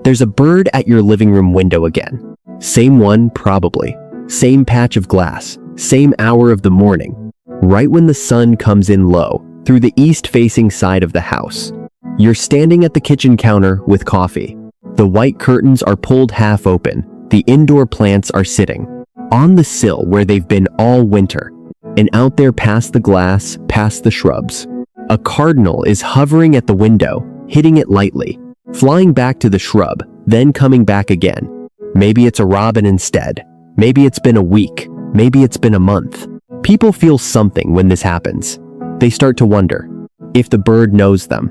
There's a bird at your living room window again. Same one, probably. Same patch of glass. Same hour of the morning. Right when the sun comes in low, through the east-facing side of the house. You're standing at the kitchen counter with coffee. The white curtains are pulled half open. The indoor plants are sitting on the sill where they've been all winter. And out there past the glass, past the shrubs, a cardinal is hovering at the window, hitting it lightly, flying back to the shrub, then coming back again. Maybe it's a robin instead. Maybe it's been a week. Maybe it's been a month. People feel something when this happens. They start to wonder if the bird knows them,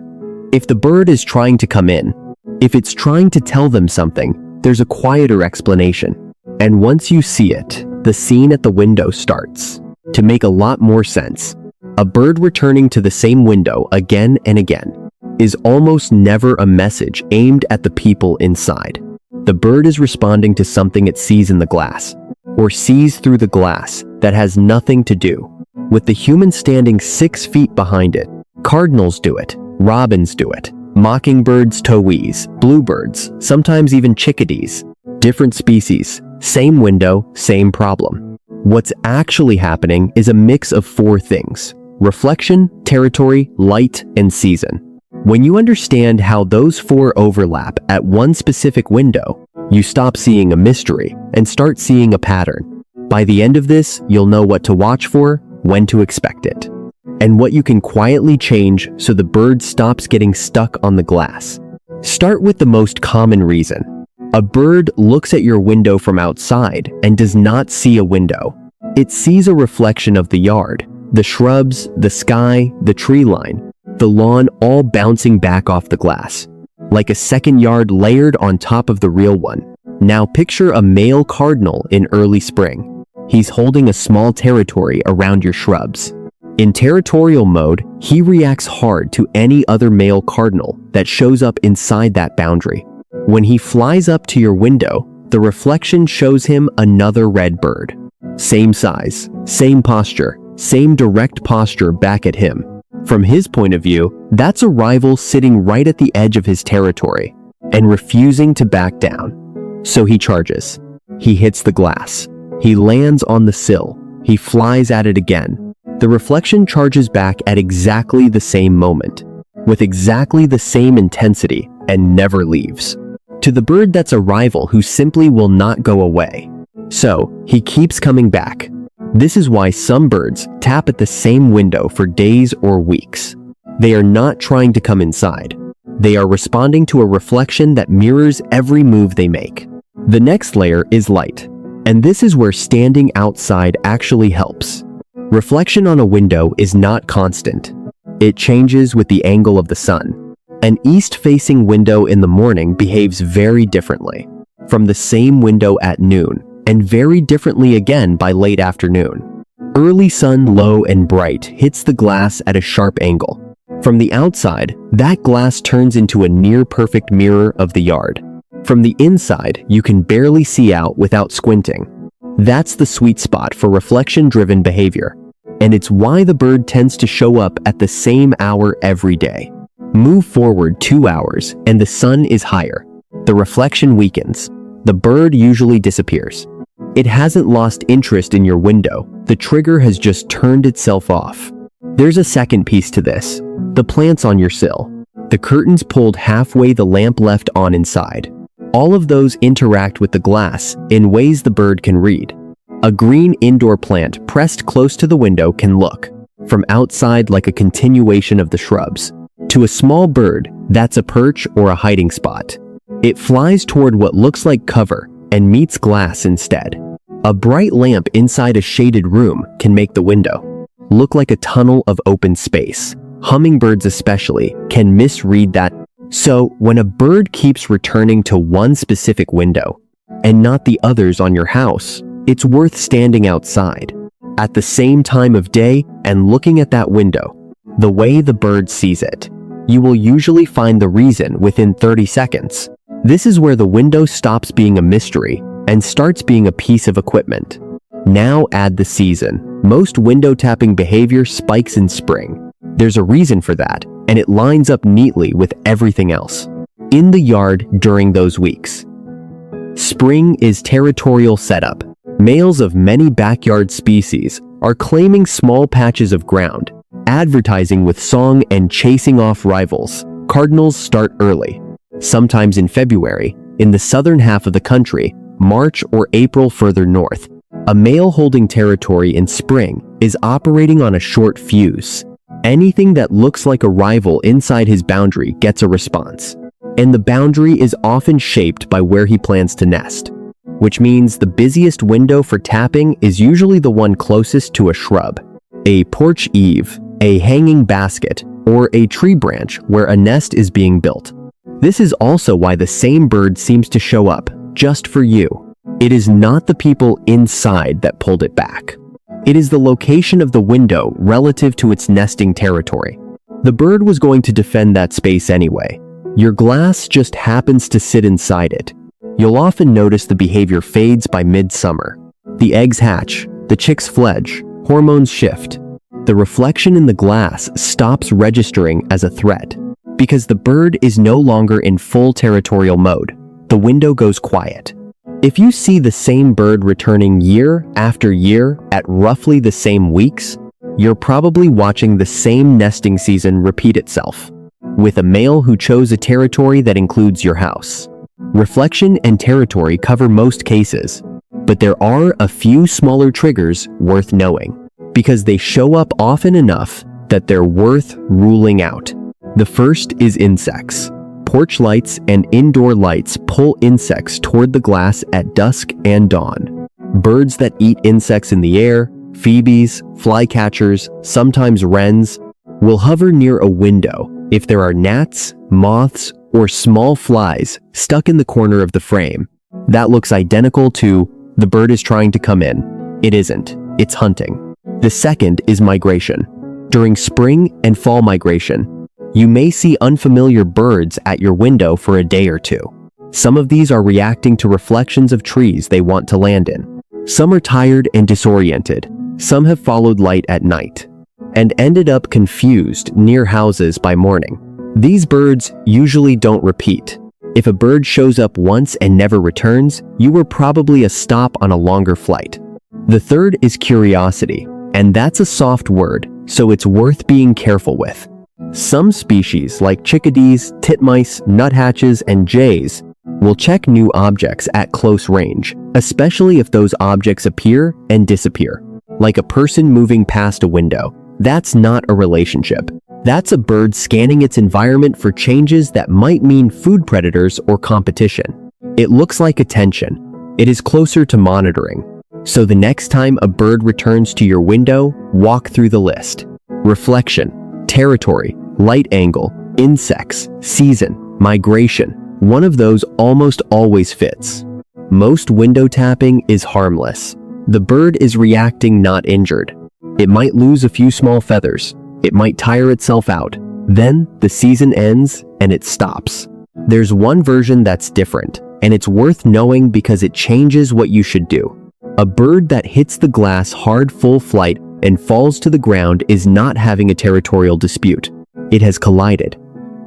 if the bird is trying to come in, if it's trying to tell them something. There's a quieter explanation. And once you see it, the scene at the window starts to make a lot more sense. A bird returning to the same window again and again is almost never a message aimed at the people inside. The bird is responding to something it sees in the glass, or sees through the glass, that has nothing to do with the human standing 6 feet behind it. Cardinals do it, robins do it, mockingbirds, towhees, bluebirds, sometimes even chickadees. Different species, same window, same problem. What's actually happening is a mix of 4 things: reflection, territory, light, and season. When you understand how those 4 overlap at one specific window, you stop seeing a mystery and start seeing a pattern. By the end of this, you'll know what to watch for, when to expect it, and what you can quietly change so the bird stops getting stuck on the glass. Start with the most common reason. A bird looks at your window from outside and does not see a window. It sees a reflection of the yard, the shrubs, the sky, the tree line, the lawn, all bouncing back off the glass, like a second yard layered on top of the real one. Now picture a male cardinal in early spring. He's holding a small territory around your shrubs. In territorial mode, he reacts hard to any other male cardinal that shows up inside that boundary. When he flies up to your window, the reflection shows him another red bird. Same size, same posture, same direct posture back at him. From his point of view, that's a rival sitting right at the edge of his territory and refusing to back down. So he charges. He hits the glass. He lands on the sill. He flies at it again. The reflection charges back at exactly the same moment, with exactly the same intensity, and never leaves. To the bird, that's a rival who simply will not go away. So he keeps coming back. This is why some birds tap at the same window for days or weeks. They are not trying to come inside. They are responding to a reflection that mirrors every move they make. The next layer is light, and this is where standing outside actually helps. Reflection on a window is not constant. It changes with the angle of the sun. An east-facing window in the morning behaves very differently from the same window at noon, and very differently again by late afternoon. Early sun, low and bright, hits the glass at a sharp angle. From the outside, that glass turns into a near-perfect mirror of the yard. From the inside, you can barely see out without squinting. That's the sweet spot for reflection-driven behavior, and it's why the bird tends to show up at the same hour every day. Move forward 2 hours, and the sun is higher. The reflection weakens. The bird usually disappears. It hasn't lost interest in your window. The trigger has just turned itself off. There's a second piece to this. The plants on your sill. The curtains pulled halfway, the lamp left on inside. All of those interact with the glass in ways the bird can read. A green indoor plant pressed close to the window can look from outside like a continuation of the shrubs. To a small bird, that's a perch or a hiding spot. It flies toward what looks like cover and meets glass instead. A bright lamp inside a shaded room can make the window look like a tunnel of open space. Hummingbirds especially can misread that. So when a bird keeps returning to one specific window and not the others on your house, it's worth standing outside at the same time of day and looking at that window the way the bird sees it. You will usually find the reason within 30 seconds. This is where the window stops being a mystery and starts being a piece of equipment. Now add the season. Most window tapping behavior spikes in spring. There's a reason for that, and it lines up neatly with everything else. in the yard during those weeks. Spring is territorial setup. Males of many backyard species are claiming small patches of ground, advertising with song and chasing off rivals. Cardinals start early, sometimes in February, in the southern half of the country, March or April further north. A male holding territory in spring is operating on a short fuse. Anything that looks like a rival inside his boundary gets a response. And the boundary is often shaped by where he plans to nest, which means the busiest window for tapping is usually the one closest to a shrub, a porch eave, a hanging basket, or a tree branch where a nest is being built. This is also why the same bird seems to show up just for you. It is not the people inside that pulled it back. It is the location of the window relative to its nesting territory. The bird was going to defend that space anyway. Your glass just happens to sit inside it. You'll often notice the behavior fades by midsummer. The eggs hatch, the chicks fledge, hormones shift. The reflection in the glass stops registering as a threat because the bird is no longer in full territorial mode. The window goes quiet. If you see the same bird returning year after year at roughly the same weeks, you're probably watching the same nesting season repeat itself, with a male who chose a territory that includes your house. Reflection and territory cover most cases, but there are a few smaller triggers worth knowing, because they show up often enough that they're worth ruling out. The first is insects. Porch lights and indoor lights pull insects toward the glass at dusk and dawn. Birds that eat insects in the air, phoebes, flycatchers, sometimes wrens, will hover near a window if there are gnats, moths, or small flies stuck in the corner of the frame. That looks identical to the bird is trying to come in. It isn't. It's hunting. The second is migration. During spring and fall migration, you may see unfamiliar birds at your window for a day or two. Some of these are reacting to reflections of trees they want to land in. Some are tired and disoriented. Some have followed light at night and ended up confused near houses by morning. These birds usually don't repeat. If a bird shows up once and never returns, you were probably a stop on a longer flight. The third is curiosity, and that's a soft word, so it's worth being careful with. Some species, like chickadees, titmice, nuthatches, and jays, will check new objects at close range, especially if those objects appear and disappear. Like a person moving past a window. That's not a relationship. That's a bird scanning its environment for changes that might mean food predators or competition. It looks like attention. It is closer to monitoring. So the next time a bird returns to your window, walk through the list. Reflection, territory, light angle, insects, season, migration. One of those almost always fits. Most window tapping is harmless. The bird is reacting, not injured. It might lose a few small feathers. It might tire itself out. Then the season ends and it stops. There's one version that's different, and it's worth knowing because it changes what you should do. A bird that hits the glass hard full flight and falls to the ground is not having a territorial dispute. It has collided.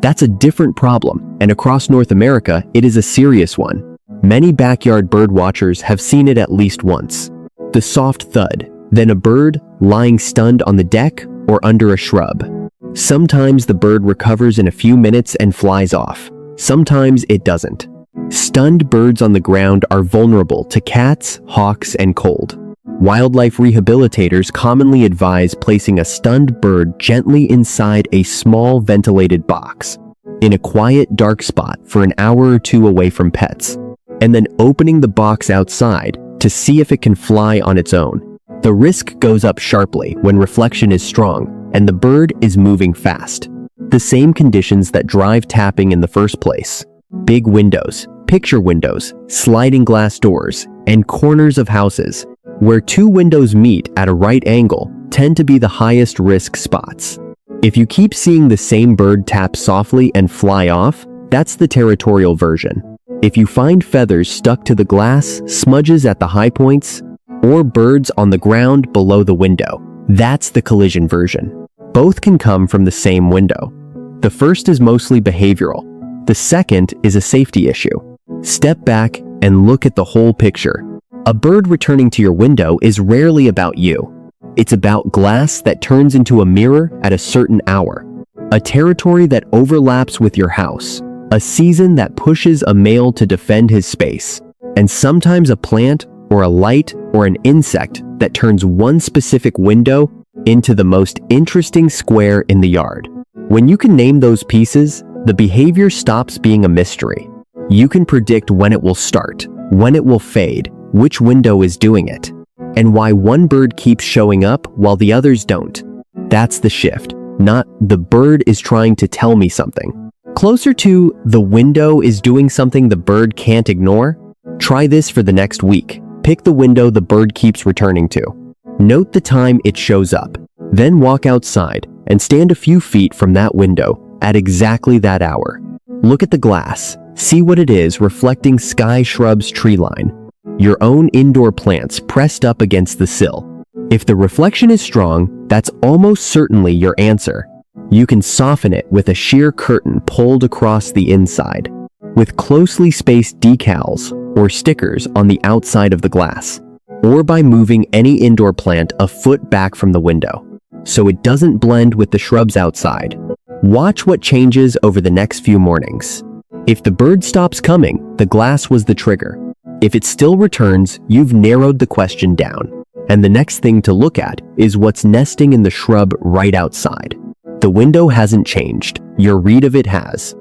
That's a different problem, and across North America, it is a serious one. Many backyard bird watchers have seen it at least once. The soft thud, then a bird lying stunned on the deck or under a shrub. Sometimes the bird recovers in a few minutes and flies off. Sometimes it doesn't. Stunned birds on the ground are vulnerable to cats, hawks, and cold. Wildlife rehabilitators commonly advise placing a stunned bird gently inside a small ventilated box, in a quiet, dark spot for an hour or two away from pets, and then opening the box outside to see if it can fly on its own. The risk goes up sharply when reflection is strong and the bird is moving fast. The same conditions that drive tapping in the first place. Big windows, picture windows, sliding glass doors, and corners of houses, where two windows meet at a right angle, tend to be the highest risk spots. If you keep seeing the same bird tap softly and fly off, that's the territorial version. If you find feathers stuck to the glass, smudges at the high points, or birds on the ground below the window, that's the collision version. Both can come from the same window. The first is mostly behavioral. The second is a safety issue. Step back and look at the whole picture. A bird returning to your window is rarely about you. It's about glass that turns into a mirror at a certain hour, a territory that overlaps with your house, a season that pushes a male to defend his space, and sometimes a plant or a light or an insect that turns one specific window into the most interesting square in the yard. When you can name those pieces, the behavior stops being a mystery. You can predict when it will start, when it will fade, which window is doing it, and why one bird keeps showing up while the others don't. That's the shift, not the bird is trying to tell me something. Closer to the window is doing something the bird can't ignore? Try this for the next week. Pick the window the bird keeps returning to. Note the time it shows up. Then walk outside and stand a few feet from that window at exactly that hour. Look at the glass. See what it is reflecting sky, shrubs, tree line. Your own indoor plants pressed up against the sill. If the reflection is strong, that's almost certainly your answer. You can soften it with a sheer curtain pulled across the inside, with closely spaced decals or stickers on the outside of the glass, or by moving any indoor plant a foot back from the window, so it doesn't blend with the shrubs outside. Watch what changes over the next few mornings. If the bird stops coming, the glass was the trigger. If it still returns, you've narrowed the question down. And the next thing to look at is what's nesting in the shrub right outside. The window hasn't changed. Your read of it has.